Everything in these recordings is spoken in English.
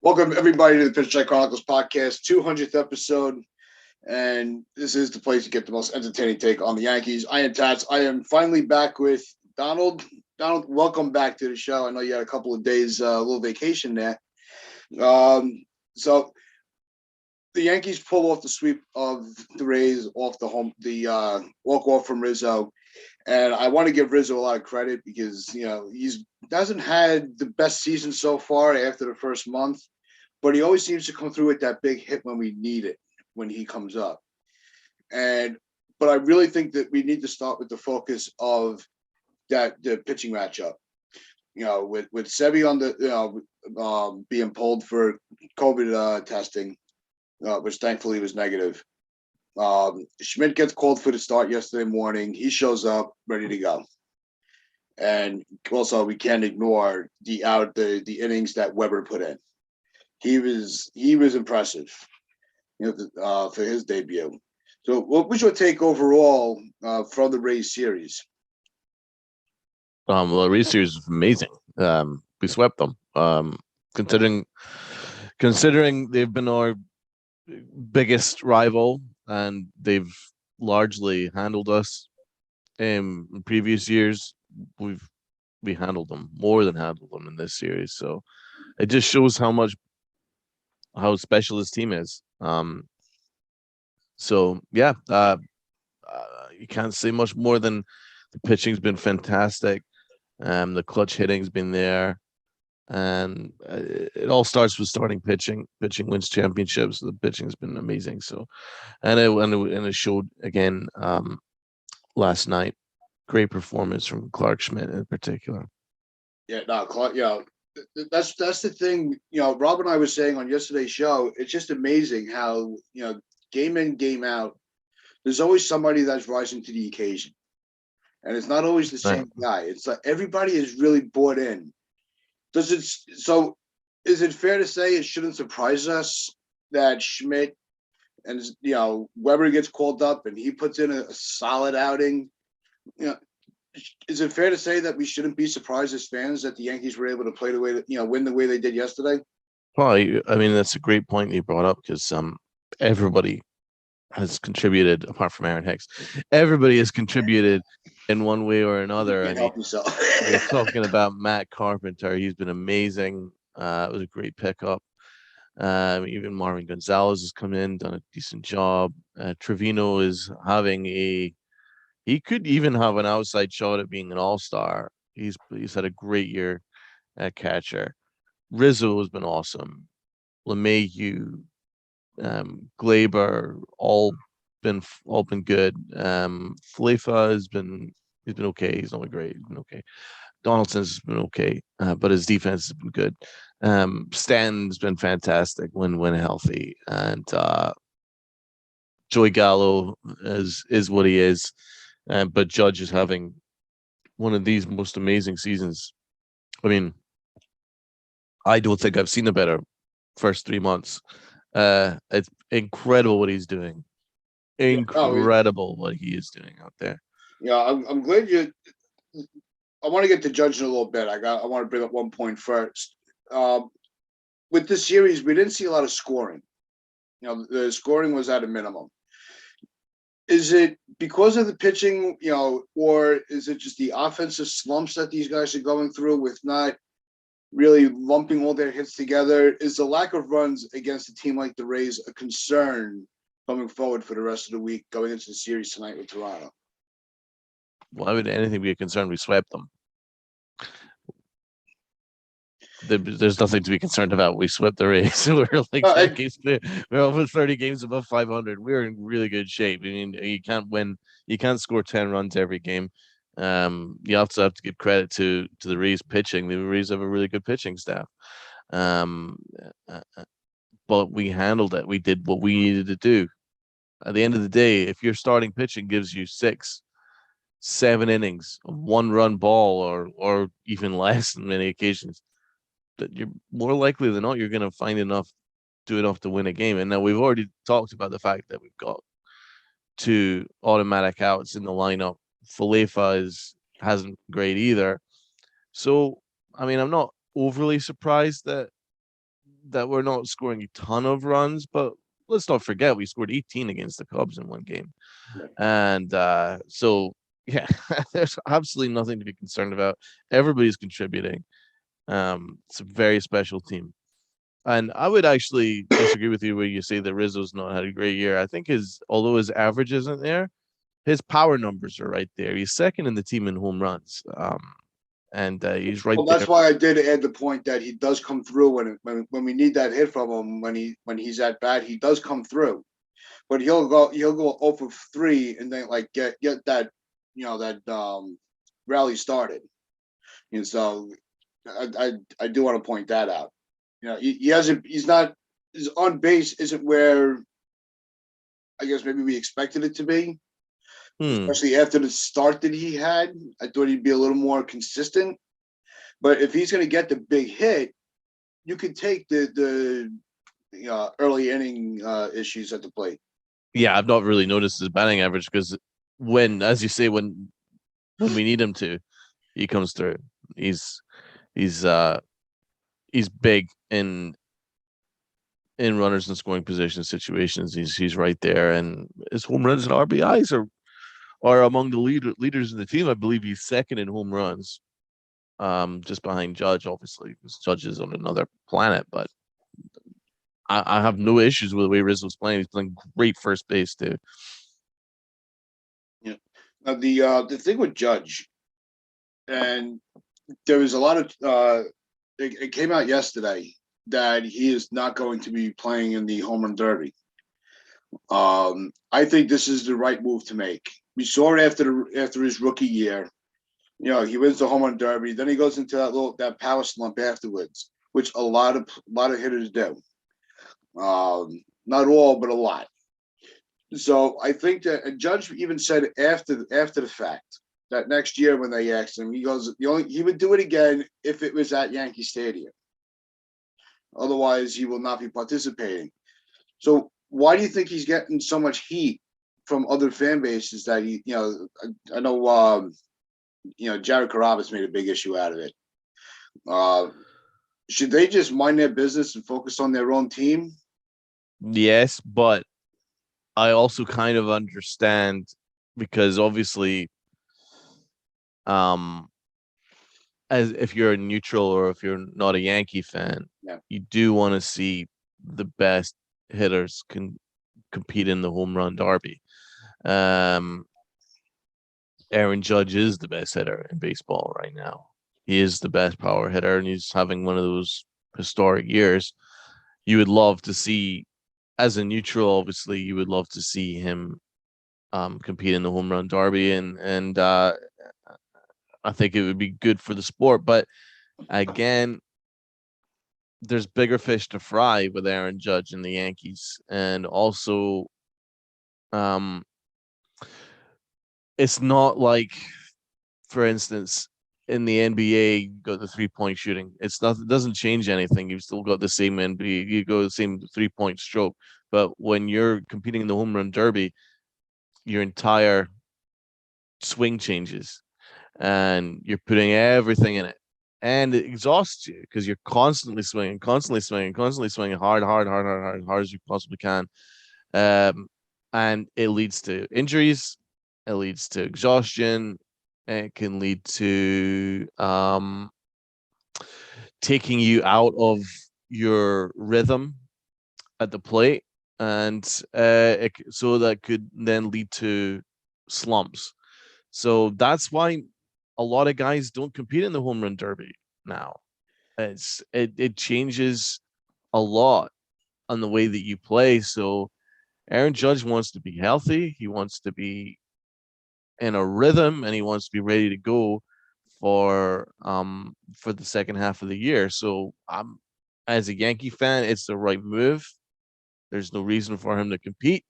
Welcome, everybody, to the PinstripeChronicles podcast, 200th episode. And this is the place to get the most entertaining take on the Yankees. I am Tats. I am finally back with Donald. Donald, welcome back to the show. I know you had a couple of days, a little vacation there. So the Yankees pull off the sweep of the Rays off the walk-off from Rizzo. And I want to give Rizzo a lot of credit because, he's hasn't had the best season so far after the first month, but he always seems to come through with that big hit when we need it, when he comes up. But I really think that we need to start with the focus of the pitching matchup. With Sebi on the being pulled for COVID testing, which thankfully was negative. Schmidt gets called for the start yesterday morning. He shows up ready to go. And also, we can't ignore the innings that Weber put in. He was impressive, for his debut. So, what was your take overall from the Rays series? Well, the Rays series was amazing. We swept them. Considering they've been our biggest rival and they've largely handled us in previous years, we handled them, more than handled them in this series. So it just shows how special this team is. So yeah, you can't say much more than the pitching's been fantastic. The clutch hitting's been there, and it all starts with starting pitching. Pitching wins championships. The pitching's been amazing. So, and it showed again last night. Great performance from Clark Schmidt in particular. Yeah, no, Clark. That's the thing. Rob and I was saying on yesterday's show. It's just amazing how game in, game out, there's always somebody that's rising to the occasion. And it's not always the same guy. It's like everybody is really bought in. Is it fair to say it shouldn't surprise us that Schmidt and Weber gets called up and he puts in a solid outing? Is it fair to say that we shouldn't be surprised as fans that the Yankees were able to play the way that win the way they did yesterday? Well, I mean that's a great point you brought up because everybody has contributed apart from Aaron Hicks. Everybody has contributed in one way or another. You can't help yourself. You're talking about Matt Carpenter. He's been amazing. It was a great pickup. Even Marvin Gonzalez has come in, done a decent job. Trevino is he could even have an outside shot at being an all-star. He's had a great year at catcher. Rizzo has been awesome. LeMahieu, Glaber, all been good. Falefa he's been okay. He's not great. He's been okay. Donaldson's been okay, but his defense has been good. Stanton's been fantastic when healthy, and Joey Gallo is what he is. But Judge is having one of these most amazing seasons. I mean, I don't think I've seen a better first 3 months. It's incredible what he's doing. Incredible what he is doing out there. Yeah, I'm glad you. I want to get to Judge in a little bit. I want to bring up one point first. With this series, we didn't see a lot of scoring. The scoring was at a minimum. Is it because of the pitching, or is it just the offensive slumps that these guys are going through with not really lumping all their hits together? Is the lack of runs against a team like the Rays a concern coming forward for the rest of the week, going into the series tonight with Toronto? Why would anything be a concern? We swept them. There's nothing to be concerned about. We swept the Rays. We're like we're over 30 games above 500. We're in really good shape. I mean, you can't win. You can't score 10 runs every game. You also have to give credit to the Rays pitching. The Rays have a really good pitching staff. But we handled it. We did what we needed to do. At the end of the day, if your starting pitching gives you 6-7 innings of 1-run ball or even less on many occasions, that you're more likely than not you're going to do enough to win a game. And now we've already talked about the fact that we've got 2 automatic outs in the lineup. Falefa hasn't been great either. So I mean, I'm not overly surprised that that we're not scoring a ton of runs, but let's not forget we scored 18 against the Cubs in one game. Yeah. And so, yeah, there's absolutely nothing to be concerned about. Everybody's contributing. It's a very special team. And I would actually disagree with you when you say that Rizzo's not had a great year. I think although his average isn't there, his power numbers are right there. He's second in the team in home runs. And he's right Well, there. that's why I did add the point that he does come through when we need that hit from him. When he's at bat, he does come through. But he'll go 0 for 3 and then like get that rally started. And so I do want to point that out. He hasn't. He's not. His on base isn't where I guess maybe we expected it to be, especially after the start that he had. I thought he'd be a little more consistent. But if he's going to get the big hit, you could take the early inning issues at the plate. Yeah, I've not really noticed his batting average because as you say, when we need him to, he comes through. He's he's big in runners and scoring position situations. He's right there, and his home runs and RBIs are among the leaders in the team. I believe he's second in home runs, just behind Judge, obviously, because Judge is on another planet. But I have no issues with the way Rizzo's playing. He's playing great first base too. Yeah. Now the thing with Judge, and there was a lot of it came out yesterday that he is not going to be playing in the home run derby. I think this is the right move to make. We saw it after his rookie year. He wins the home run derby, then he goes into that power slump afterwards, which a lot of hitters do. Not all, but a lot. So I think that a Judge even said after the fact that next year when they asked him, he goes, he would do it again if it was at Yankee Stadium. Otherwise, he will not be participating. So why do you think he's getting so much heat from other fan bases that I know, Jared Carrabis made a big issue out of it. Should they just mind their business and focus on their own team? Yes, but I also kind of understand because obviously, as if you're a neutral or if you're not a Yankee fan, Yeah. you do want to see the best hitters can compete in the home run derby. Aaron Judge is the best hitter in baseball right now. He is the best power hitter, and he's having one of those historic years. You would love to see, as a neutral, obviously, you would love to see him compete in the home run derby, and I think it would be good for the sport. But again, there's bigger fish to fry with Aaron Judge and the Yankees, and also, um, it's not like, for instance, in the NBA, you got the 3-point shooting. It's not. It doesn't change anything. You've still got the same NBA. You go the same 3-point stroke. But when you're competing in the home run derby, your entire swing changes, and you're putting everything in it, and it exhausts you because you're constantly swinging, constantly swinging hard as you possibly can. And it leads to injuries, it leads to exhaustion, it can lead to taking you out of your rhythm at the plate, and so that could then lead to slumps. So that's why a lot of guys don't compete in the home run derby now. It changes a lot on the way that you play. So Aaron Judge wants to be healthy. He wants to be in a rhythm, and he wants to be ready to go for the second half of the year. So as a Yankee fan, it's the right move. There's no reason for him to compete.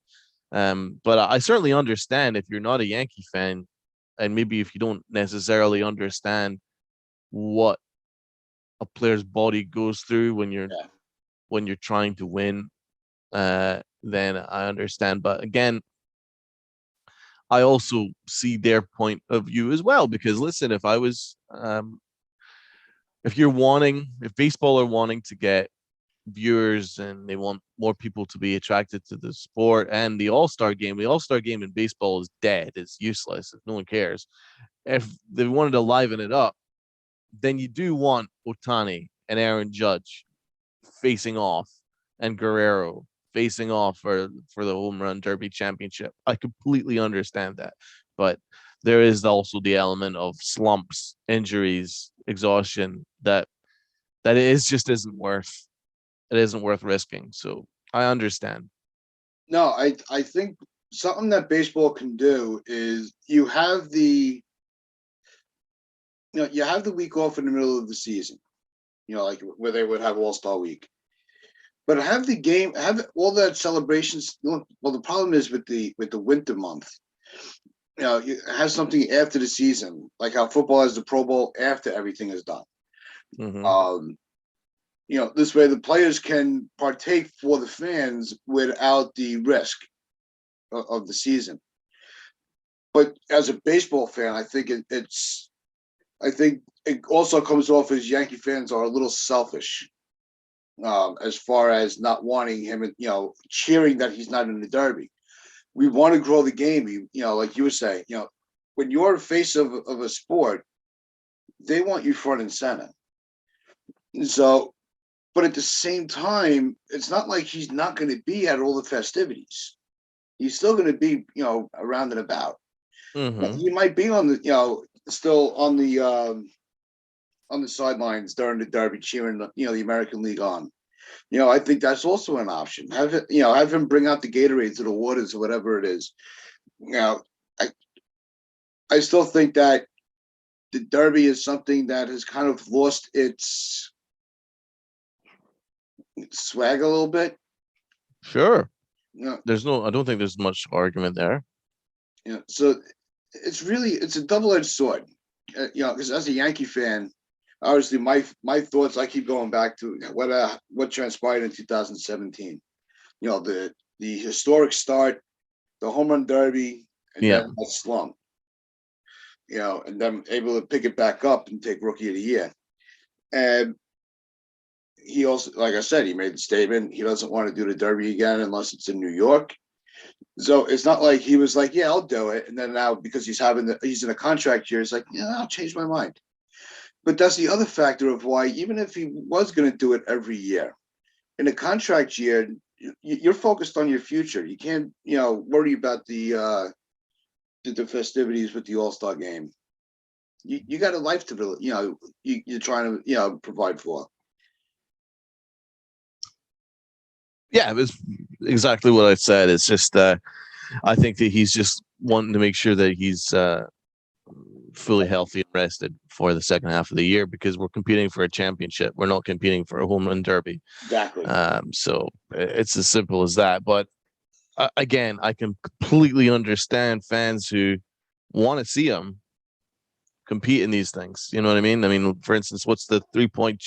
But I certainly understand if you're not a Yankee fan, and maybe if you don't necessarily understand what a player's body goes through when you're trying to win, then I understand. But again, I also see their point of view as well. Because listen, if baseball are wanting to get viewers and they want more people to be attracted to the sport and the All-Star game. The All-Star game in baseball is dead. It's useless. No one cares. If they wanted to liven it up, then you do want Otani and Aaron Judge facing off and Guerrero facing off for the home run derby championship. I completely understand that. But there is also the element of slumps, injuries, exhaustion that it is just isn't worth risking. So I understand. No, I think something that baseball can do is you have the week off in the middle of the season, like where they would have All-Star Week. But have the game, have all that celebrations. Well, the problem is with the winter month. You have something after the season, like how football has the Pro Bowl after everything is done. Mm-hmm. This way the players can partake for the fans without the risk of the season. But as a baseball fan, I think I think it also comes off as Yankee fans are a little selfish, as far as not wanting him, cheering that he's not in the Derby. We want to grow the game. Like you were saying, when you're a face of a sport, they want you front and center. So, but at the same time, it's not like he's not going to be at all the festivities. He's still going to be, around and about. Mm-hmm. He might be on the, still on the sidelines during the Derby, cheering the American League on. I think that's also an option. Have him bring out the Gatorades or the waters or whatever it is. I I still think that the Derby is something that has kind of lost its swag a little bit. Sure. Yeah. I don't think there's much argument there. So it's a double-edged sword. Because as a Yankee fan, obviously my thoughts, I keep going back to what transpired in 2017. The historic start, the home run derby, and Yeah. then a slump. And then able to pick it back up and take Rookie of the Year. And he also, like I said, he made the statement he doesn't want to do the derby again unless it's in New York. So it's not like he was like, yeah, I'll do it. And then now because he's in a contract year, he's like, yeah, I'll change my mind. But that's the other factor of why, even if he was going to do it every year, in a contract year, you're focused on your future. You can't, worry about the festivities with the All-Star game. You got a life to build, you're trying to, provide for. Yeah, it was exactly what I said. It's just I think that he's just wanting to make sure that he's fully healthy and rested for the second half of the year because we're competing for a championship. We're not competing for a home run derby. Exactly. So it's as simple as that. But again, I can completely understand fans who want to see him compete in these things. You know what I mean? I mean, for instance, what's the 3-point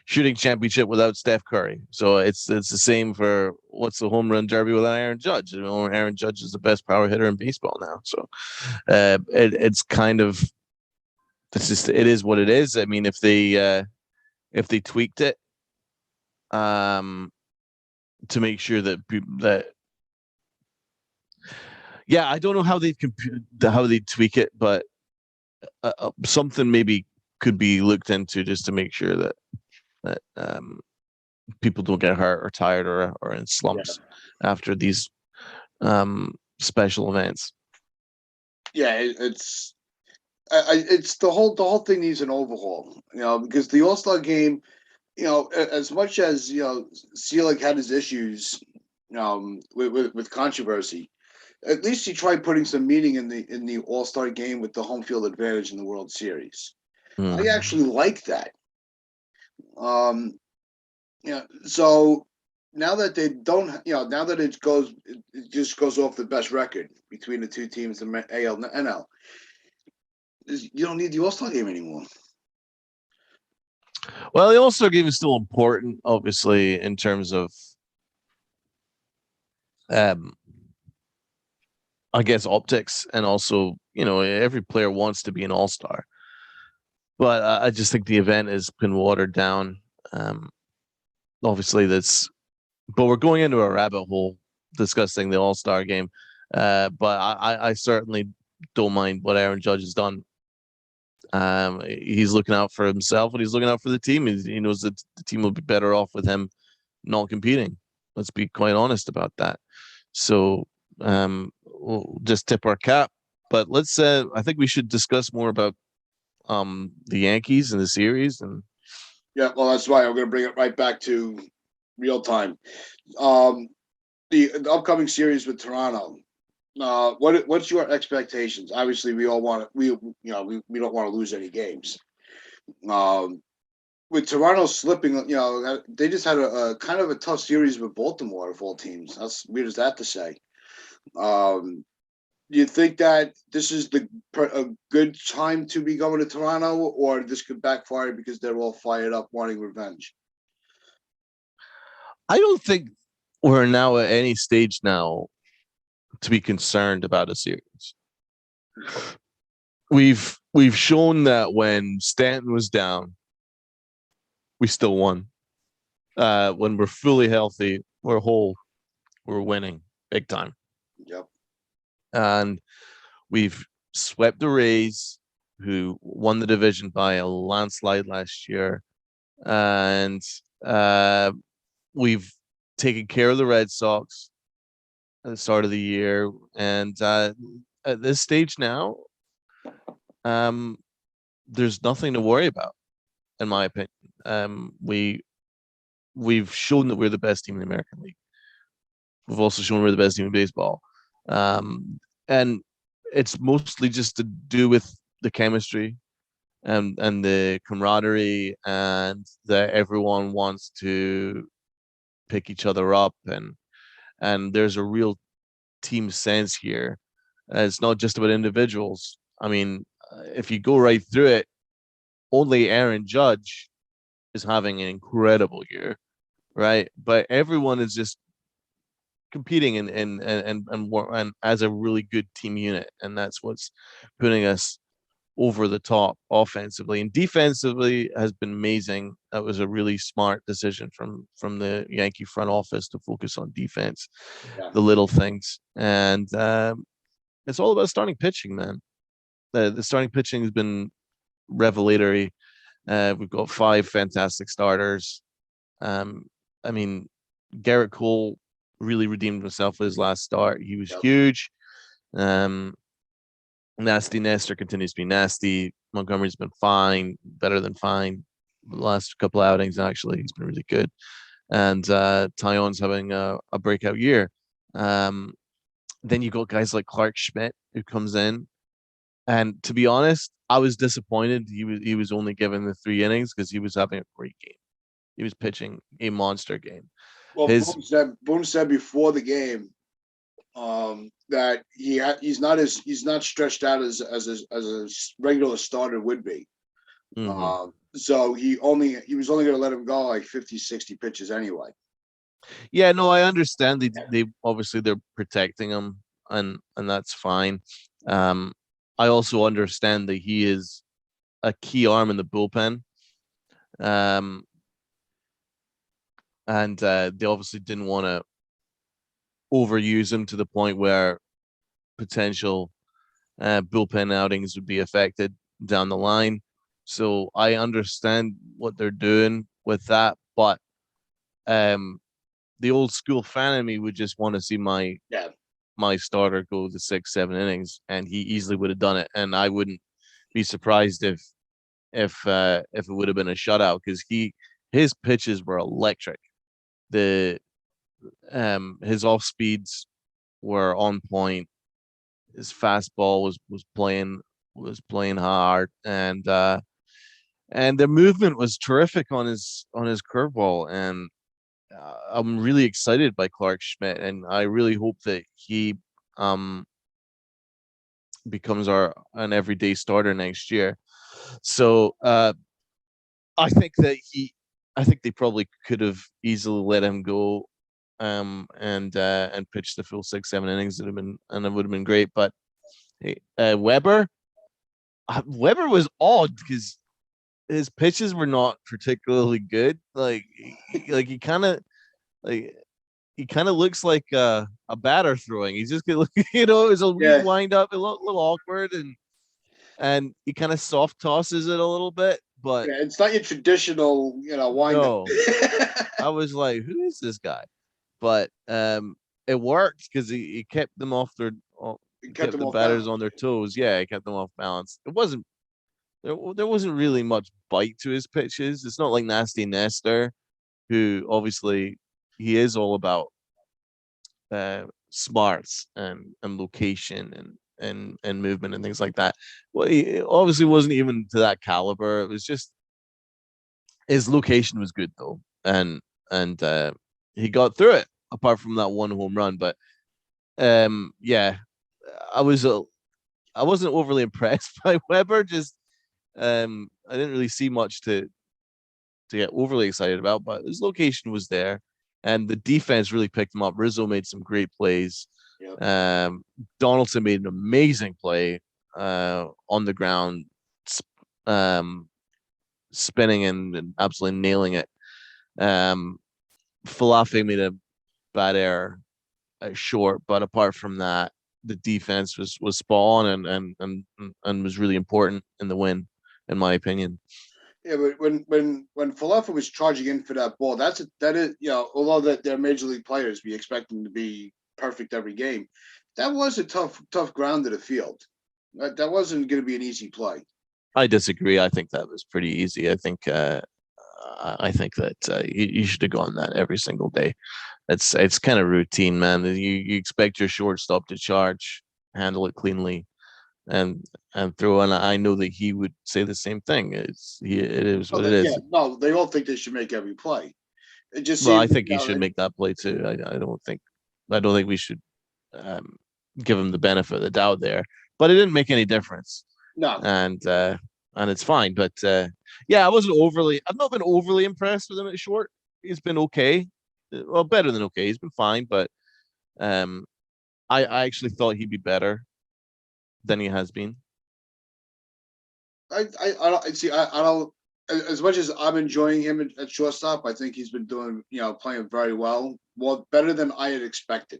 shooting championship without Steph Curry? So it's the same for what's the home run derby without Aaron Judge? Aaron Judge is the best power hitter in baseball now. So it's kind of it is what it is. I mean, if they tweaked it to make sure that yeah, I don't know how they tweak it, but something maybe could be looked into just to make sure that people don't get hurt or tired or in slumps after these special events. Yeah, it's the whole thing needs an overhaul, because the All-Star game, as much as Selig had his issues with controversy, at least he tried putting some meaning in the All-Star game with the home field advantage in the World Series. I actually like that. So now that they don't, now that it just goes off the best record between the two teams in AL and NL, you don't need the All-Star game anymore. Well, the All-Star game is still important, obviously, in terms of I guess optics, and also, every player wants to be an all-star. But I just think the event has been watered down. obviously but we're going into a rabbit hole discussing the All-Star game. But I certainly don't mind what Aaron Judge has done. He's looking out for himself and he's looking out for the team. He knows that the team will be better off with him not competing. Let's be quite honest about that. So we'll just tip our cap. But I think we should discuss more about the Yankees and the series. And Yeah, well, that's why I'm going to bring it right back to real time. Um, the upcoming series with Toronto. What's your expectations? Obviously, we all want we don't want to lose any games. Um, with Toronto slipping, they just had a kind of a tough series with Baltimore of all teams. That's weird as that to say. Do you think that this is a good time to be going to Toronto, or this could backfire because they're all fired up wanting revenge? I don't think we're now at any stage now to be concerned about a series. We've shown that when Stanton was down, we still won. When we're fully healthy, we're whole, we're winning big time. Yep. And we've swept the Rays, who won the division by a landslide last year. And we've taken care of the Red Sox at the start of the year. And at this stage now, there's nothing to worry about, in my opinion. We've shown that we're the best team in the American League. We've also shown we're the best team in baseball. And it's mostly just to do with the chemistry and the camaraderie, and that everyone wants to pick each other up, and there's a real team sense here. It's not just about individuals. I mean, if you go right through it, only Aaron Judge is having an incredible year, right? But everyone is just competing and as a really good team unit, and that's what's putting us over the top offensively. And defensively has been amazing. That was a really smart decision from the Yankee front office to focus on defense, Yeah. the little things. And it's all about starting pitching, man. The starting pitching has been revelatory. We've got 5 fantastic starters. I mean, Garrett Cole really redeemed himself with his last start. He was huge. Nasty Nestor continues to be nasty. Montgomery's been fine, better than fine. The last couple outings, actually, he's been really good. And Taillon's having a breakout year. Then you got guys like Clark Schmidt who comes in. And to be honest, I was disappointed he was only given the 3 innings because he was having a great game. He was pitching a monster game. Well, Boone said before the game that he's not stretched out as a regular starter would be. Mm-hmm. So he was only going to let him go like 50, 60 pitches anyway. Yeah, no, I understand. They obviously they're protecting him, and that's fine. I also understand that he is a key arm in the bullpen. And they obviously didn't want to overuse him to the point where potential bullpen outings would be affected down the line. So I understand what they're doing with that, but the old school fan in me would just want to see my starter go to 6, 7 innings, and he easily would have done it, and I wouldn't be surprised if it would have been a shutout because his pitches were electric. The his off speeds were on point. His fastball was playing hard, and the movement was terrific on his curveball. And I'm really excited by Clark Schmidt, and I really hope that he becomes an everyday starter next year. So I think they probably could have easily let him go and pitch the full 6, 7 innings. It would have been great. But hey, Weber was odd because his pitches were not particularly good. He kind of like he kind of looks like a batter throwing. He's just it was a wee Yeah, wind up, a little awkward, and he kind of soft tosses it a little bit, but yeah, it's not your traditional, wind up. no, I was like, who is this guy? But it worked because he kept them off It kept kept them the off batters balance. on their toes. Yeah, he kept them off balance. It wasn't there wasn't really much bite to his pitches. It's not like Nasty Nestor, who obviously he is all about smarts and location and movement and things like that. Well, he obviously wasn't even to that caliber. It was just his location was good though, and he got through it. Apart from that one home run, but yeah, I was I wasn't overly impressed by Weber. Just I didn't really see much to get overly excited about, but his location was there, and the defense really picked him up. Rizzo made some great plays. Yep. Donaldson made an amazing play on the ground, um, spinning and absolutely nailing it. Falafe made a bad error short, but apart from that, the defense was spot on and was really important in the win, in my opinion. Yeah, but when Falefa was charging in for that ball, that is, although that they're major league players, we expect them to be perfect every game. That was a tough ground to the field. That wasn't going to be an easy play. I disagree. I think that was pretty easy. I think that you should have gone that every single day. It's kind of routine, man. You expect your shortstop to charge, handle it cleanly, and throw. And I know that he would say the same thing. It is Oh, what it is. no, they all think they should make every play. It just Well, I seems, think he should make that play too. I don't think we should um, give him the benefit of the doubt there. But it didn't make any difference, no. and it's fine. But yeah, I've not been overly impressed with him at short. He's been okay, well, better than okay. He's been fine, but um, I actually thought he'd be better than he has been. I don't see. I don't. As much as I'm enjoying him at shortstop, I think he's been doing, playing very well, better than I had expected.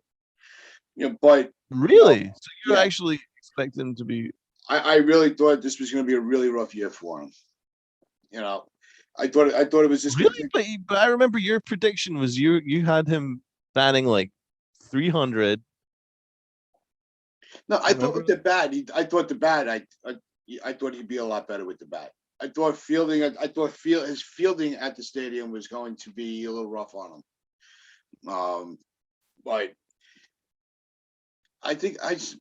But Really? So you yeah, actually expect him to be I really thought this was going to be a really rough year for him. You know, I thought it was just going really? to. But I remember your prediction was you had him batting like 300. No, Do I you thought remember with the bat, I thought the bat, I thought he'd be a lot better with the bat. I thought his fielding at the stadium was going to be a little rough on him. But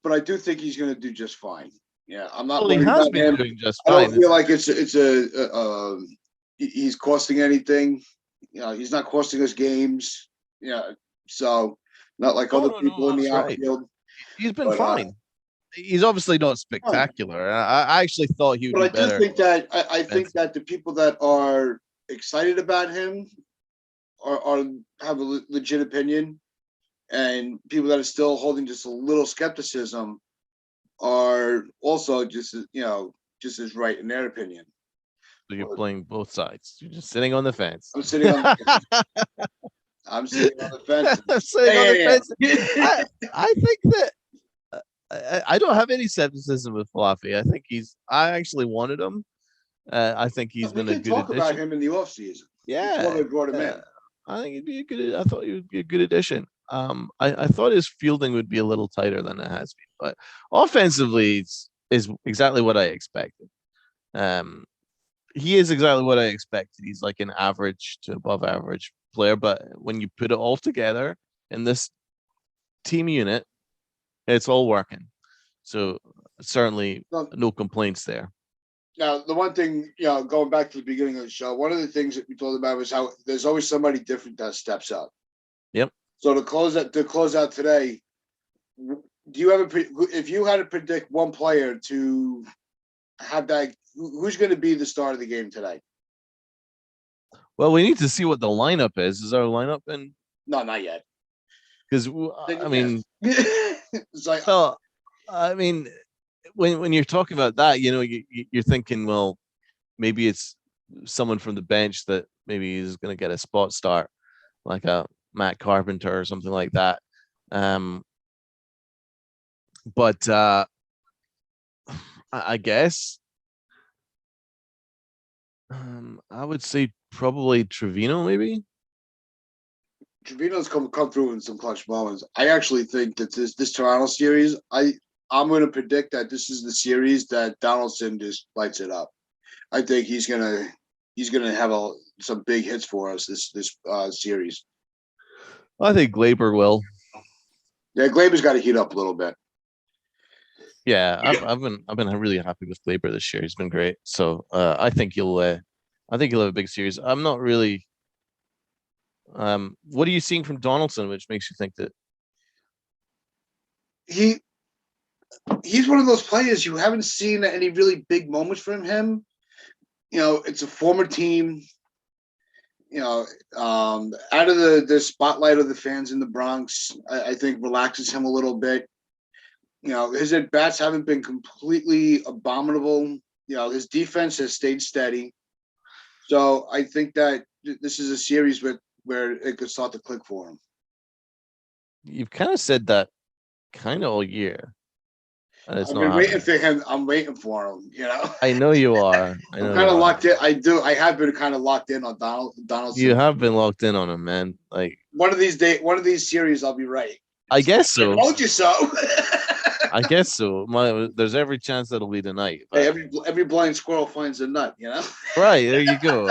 but I do think he's going to do just fine. Yeah, I'm not Well, he worried has about been him. doing just I don't fine. feel like he's costing anything. He's not costing us games. Yeah, so not like No, other no, people no, in the that's right. outfield. He's been But fine. He's obviously not fine. spectacular. I actually thought he would But be I do better think that I think defensively. that the people that are excited about him are have a legit opinion, and people that are still holding just a little skepticism are also just as right in their opinion. So you're But playing both sides. You're just sitting on the fence. I'm sitting on the fence. I'm sitting on the fence. I'm sitting on the Yeah, fence. I think that I don't have any skepticism with Falafi. I actually wanted him. I think he's we been a can good talk about addition. him in the off season before Yeah, they brought him uh, in. I think he'd be a good. I thought he would be a good addition. I thought his fielding would be a little tighter than it has been, but offensively, is exactly what I expected. Um, he is exactly what I expected. He's like an average to above average player, but when you put it all together in this team unit, it's all working. So certainly So, no complaints there. now, the one thing, going back to the beginning of the show, one of the things that we told about was how there's always somebody different that steps up. Yep. So to close out today, do you have if you had to predict one player to have that, who's going to be the star of the game today? Well, we need to see what the lineup is. Is our lineup in? No, not yet. Because Then I you mean, guess. It's like, well, I mean, when you're talking about that, you're thinking, well, maybe it's someone from the bench that maybe is going to get a spot start, like a Matt Carpenter or something like that. But I guess I would say probably Trevino, maybe. Trevino's come through in some clutch moments. I actually think that this Toronto series, I'm going to predict that this is the series that Donaldson just lights it up. I think he's gonna have some big hits for us this series. I think Glaber will. Yeah, Glaber's got to heat up a little bit. Yeah, I've been really happy with Glaber this year. He's been great. So I think he'll have a big series. I'm not really. What are you seeing from Donaldson, which makes you think that he's one of those players you haven't seen any really big moments from him? It's a former team. Out of the spotlight of the fans in the Bronx, I think relaxes him a little bit. His at bats haven't been completely abominable. His defense has stayed steady. So I think that this is a series where it could start to click for him. you've kind of said that kind of all year, and it's I've not been waiting happening. for him. I'm waiting for him. I know you are. I I'm know kind you of are. locked in. I have been kind of locked in on Donaldson. You have been locked in on him, man. Like One of these series, I'll be right. I guess I so. told you so. I guess so. There's every chance that'll be tonight. Hey, But every blind squirrel finds a nut. right there you go.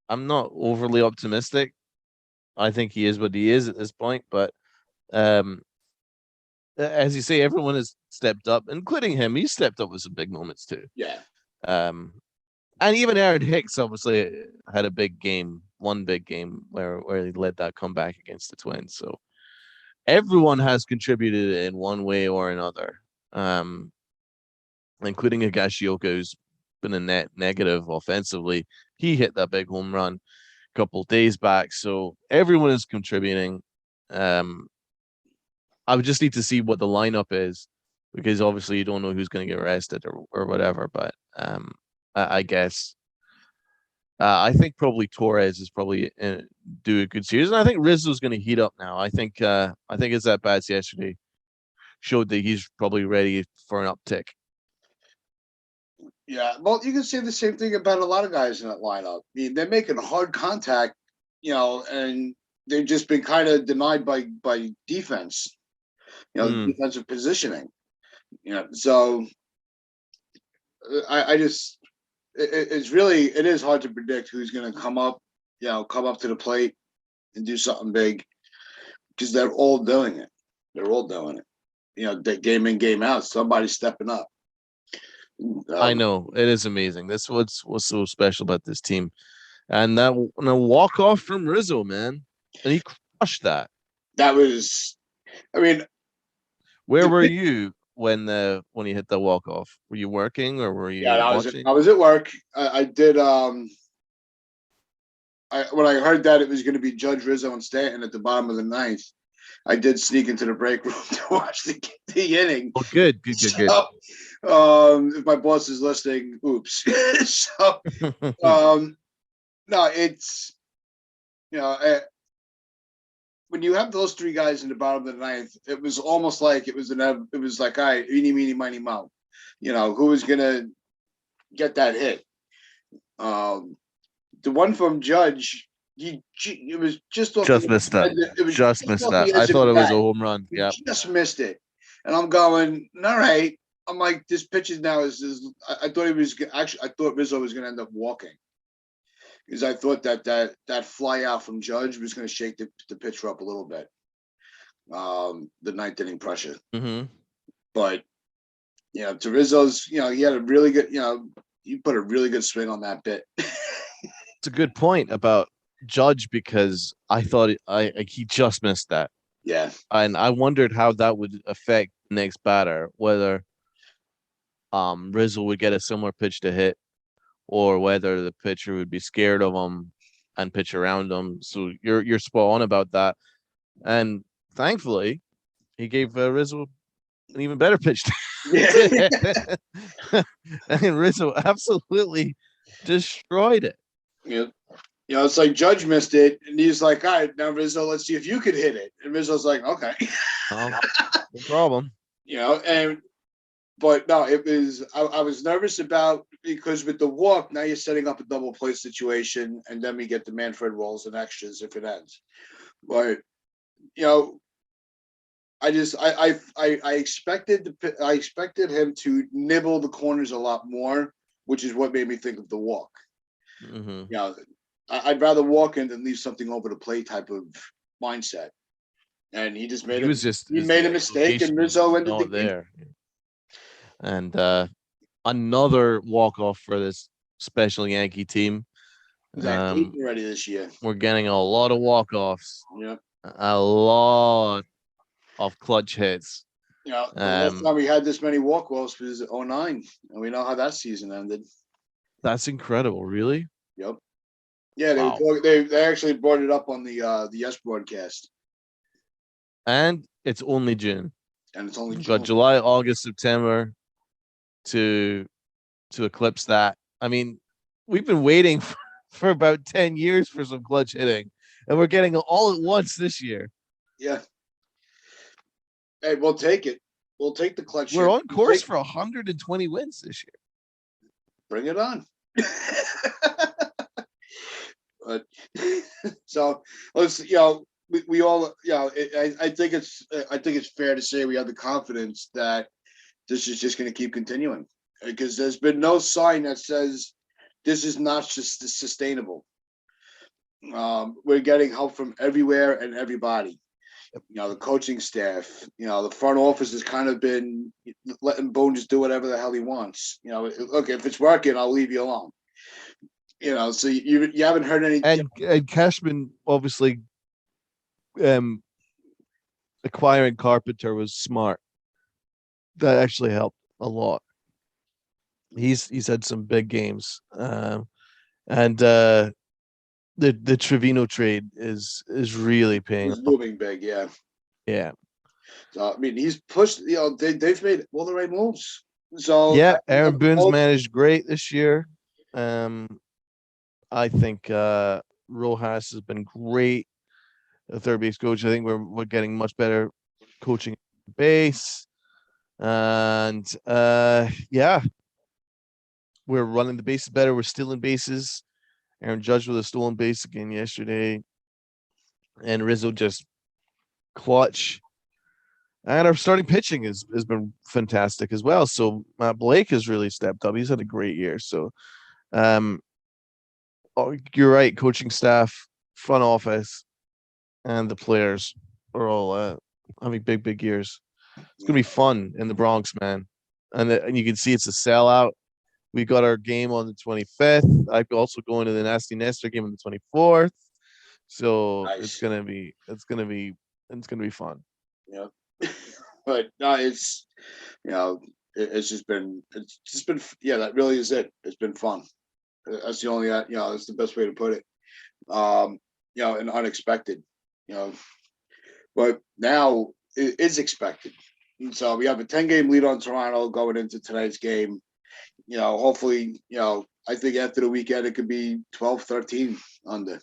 I'm not overly optimistic. I think he is what he is at this point. But um, as you say, everyone has stepped up, including him. He stepped up with some big moments too. Yeah. And even Aaron Hicks obviously had a big game, one big game where he led that comeback against the Twins. So everyone has contributed in one way or another, including Higashioka, who's been a net negative offensively. He hit that big home run a couple of days back. So everyone is contributing. I would just need to see what the lineup is, because obviously you don't know who's going to get arrested or whatever. But I guess I think probably Torres is probably do a good series, and I think Rizzo's going to heat up now. I think his at bats yesterday showed that he's probably ready for an uptick. Yeah, well, you can say the same thing about a lot of guys in that lineup. I mean, they're making hard contact, and they've just been kind of denied by defense, defensive positioning. So I just it is hard to predict who's going to come up to the plate and do something big, because they're all doing it. They're all doing it. Game in, game out, somebody's stepping up. I know, it is amazing. That's what's so special about this team, and that walk off from Rizzo, man, and he crushed that. That was, I mean, where were you when he hit the walk off? Were you working or were you watching? I was at work. I did. When I heard that it was going to be Judge Rizzo and Stanton at the bottom of the ninth, I did sneak into the break room to watch the inning. Oh, good. If my boss is listening, oops. So, no, it's when you have those three guys in the bottom of the ninth, it was almost like it was like, all right, eeny, meeny, miny, moe. Who was gonna get that hit? The one from Judge, it was just missed that. It was just missed that. I thought it was a home run. Yeah, just missed it, and I'm going, all right. I'm like, this pitch is now is. I thought I thought Rizzo was going to end up walking, because I thought that fly out from Judge was going to shake the pitcher up a little bit. The ninth inning pressure, but to Rizzo's, he had a really good, he put a really good swing on that bit. It's a good point about Judge, because I thought he just missed that. Yeah, and I wondered how that would affect the next batter, whether Rizzo would get a similar pitch to hit, or whether the pitcher would be scared of him and pitch around him. So you're spot on about that. And thankfully, he gave Rizzo an even better pitch. And Rizzo absolutely destroyed it. Yeah. It's like Judge missed it, and he's like, all right, now Rizzo, let's see if you could hit it. And Rizzo's like, okay. Oh, no problem. But no, it was, I was nervous about, because with the walk, now you're setting up a double play situation, and then we get the Manfred rolls and extras if it ends. But, I expected him to nibble the corners a lot more, which is what made me think of the walk. Mm-hmm. I'd rather walk in than leave something over the plate type of mindset. And he just made made a mistake, and Rizzo ended the game. There. And another walk off for this special Yankee team. Already this year. We're getting a lot of walk offs. Yeah. A lot of clutch hits. The last time we had this many walk-offs was 2009, and we know how that season ended. That's incredible, really? Yep. Yeah, they actually brought it up on the Yes broadcast. And it's only June. And it's only June. Got July, August, September to eclipse that. I mean, we've been waiting for about 10 years for some clutch hitting, and we're getting it all at once this year. Yeah. Hey, we'll take it. We'll take the clutch. We're on course for 120 wins this year. Bring it on. But so let's, we all, I think it's fair to say we have the confidence that this is just going to keep continuing, because there's been no sign that says this is not just sustainable. We're getting help from everywhere and everybody. The coaching staff, the front office has kind of been letting Boone just do whatever the hell he wants. Look, if it's working, I'll leave you alone. So you haven't heard anything. And Cashman, obviously, acquiring Carpenter was smart. That actually helped a lot. He's had some big games, and the Trevino trade is really paying off. Moving big, yeah. Yeah. So I mean, he's pushed. They've made all the right moves. So yeah, Aaron Boone's managed great this year. I think Rojas has been great. The third base coach. I think we're getting much better coaching base, and yeah, we're running the bases better. We're stealing bases. Aaron Judge with a stolen base again yesterday, and Rizzo just clutch. And our starting pitching has been fantastic as well. So Matt Blake has really stepped up. He's had a great year. So, you're right. Coaching staff, front office, and the players are all having big years. It's gonna be fun in the Bronx, man. And you can see it's a sellout. We got our game on the 25th. I'm also going to the Nasty Nestor game on the 24th. So nice. It's gonna be fun. Yeah, but no, it's just been yeah, that really is it. It's been fun. That's the only that's the best way to put it. And unexpected. But now it is expected. And so we have a 10-game lead on Toronto going into tonight's game. Hopefully, I think after the weekend, it could be 12-13 under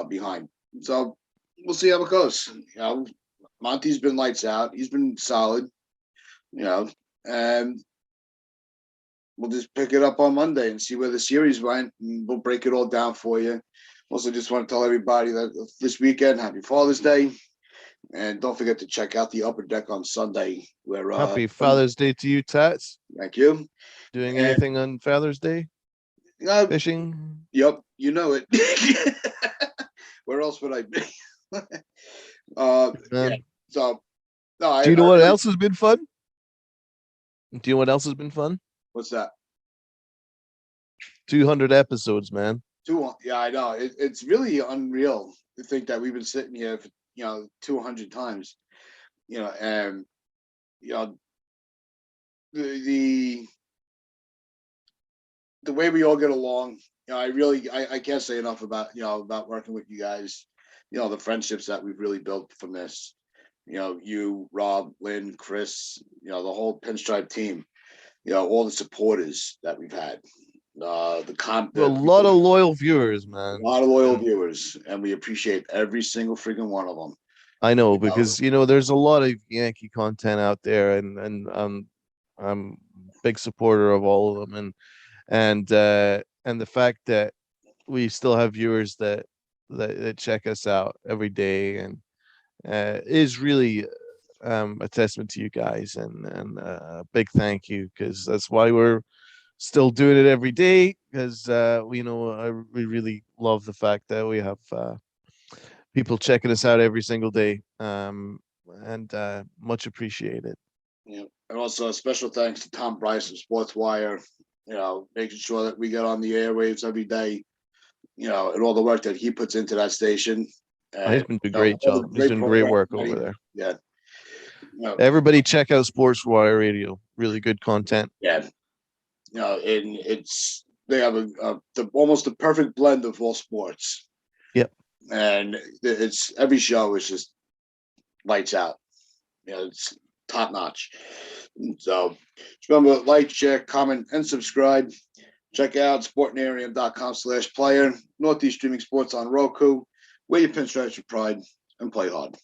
behind. So we'll see how it goes. Monty's been lights out. He's been solid, and we'll just pick it up on Monday and see where the series went, and we'll break it all down for you. Also, just want to tell everybody that this weekend, happy Father's Day. And don't forget to check out the Upper Deck on Sunday. Where happy Father's Day to you, Tats. Thank you. Anything on Father's Day? Fishing? Yep, you know it. Where else would I be? Yeah. So, no. Do you know what else has been fun? Do you know what else has been fun? What's that? 200 episodes, man. Yeah, I know. It's really unreal to think that we've been sitting here for 200 times, and the way we all get along. I can't say enough about working with you guys. The friendships that we've really built from this. You, Rob, Lynn, Chris, the whole Pinstripe team. All the supporters that we've had. A lot of loyal viewers, man. A lot of loyal viewers, and we appreciate every single freaking one of them. I know, because there's a lot of Yankee content out there, and I'm a big supporter of all of them, and the fact that we still have viewers that check us out every day, and is really a testament to you guys, and a big thank you, because that's why we're still doing it every day, because we really love the fact that we have people checking us out every single day, and much appreciated. Yeah, and also a special thanks to Tom Bryce of Sports Wire, making sure that we get on the airwaves every day, and all the work that he puts into that station. And, He's been doing a great job. He's doing great work over there. Yeah. Everybody check out Sports Wire Radio. Really good content. Yeah. And they have almost the perfect blend of all sports. Yep. And it's every show is just lights out. It's top notch. So remember, like, share, comment, and subscribe. Check out sportnarium.com/player. Northeast Streaming Sports on Roku. Wear your pinstripes with pride and play hard.